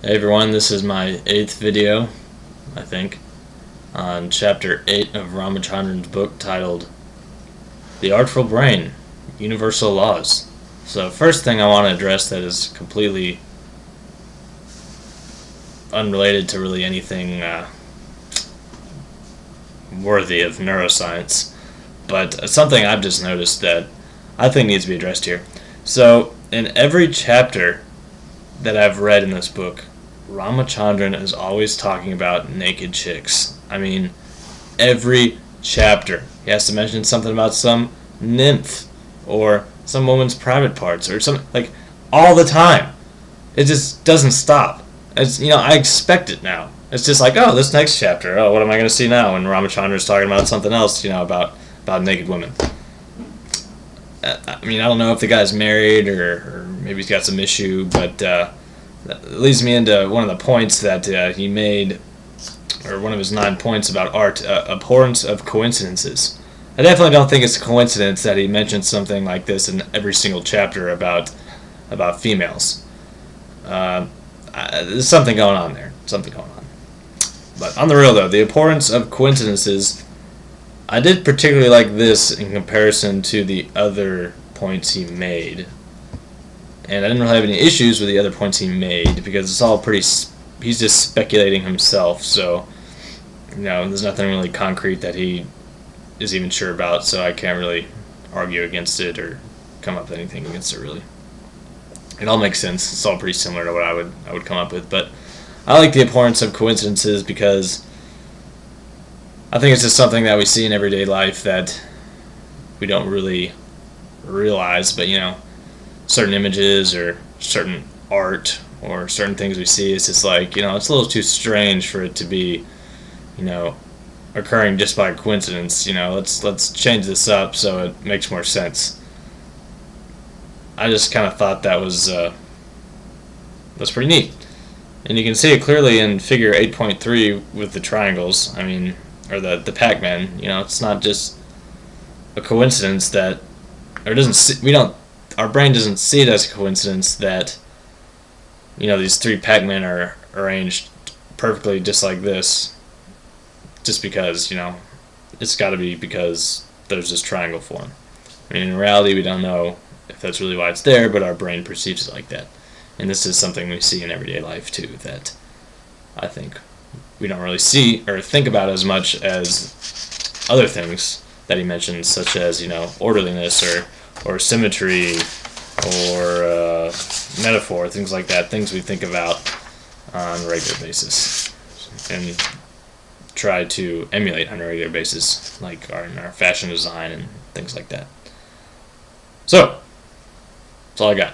Hey everyone, this is my 8th video, I think, on Chapter 8 of Ramachadran's book titled The Artful Brain, Universal Laws. So first thing I want to address that is completely unrelated to really anything worthy of neuroscience, but something I've just noticed that I think needs to be addressed here. So in every chapter that I've read in this book, Ramachadran is always talking about naked chicks. I mean, every chapter he has to mention something about some nymph or some woman's private parts or some, like, all the time. It just doesn't stop. It's, I expect it now. It's just like, oh, this next chapter, oh, what am I going to see now? When Ramachandran's talking about something else, about naked women. I mean, I don't know if the guy's married or maybe he's got some issue, but that leads me into one of the points that he made, or one of his 9 points about art, abhorrence of coincidences. I definitely don't think it's a coincidence that he mentions something like this in every single chapter about females. There's something going on there. Something going on. But on the real, though, the abhorrence of coincidences, I did particularly like this in comparison to the other points he made. And I didn't really have any issues with the other points he made because it's all pretty, he's just speculating himself, so, there's nothing really concrete that he is even sure about, so I can't really argue against it or come up with anything against it, really. It all makes sense. It's all pretty similar to what I would come up with, but I like the abhorrence of coincidences because I think it's just something that we see in everyday life that we don't really realize, but, certain images or certain art or certain things we see, it's just like, it's a little too strange for it to be, occurring just by coincidence. Let's change this up so it makes more sense. I just kind of thought that's pretty neat. And you can see it clearly in figure 8.3 with the triangles, or the Pac-Man. It's not just a coincidence that, or our brain doesn't see it as a coincidence that, these 3 Pac-Men are arranged perfectly just like this, just because, it's got to be because there's this triangle form. In reality, we don't know if that's really why it's there, but our brain perceives it like that. And this is something we see in everyday life, too, that I think we don't really see or think about as much as other things that he mentions, such as, orderliness or symmetry or metaphor, things like that, things we think about on a regular basis and try to emulate on a regular basis, like in our fashion design and things like that. So, that's all I got.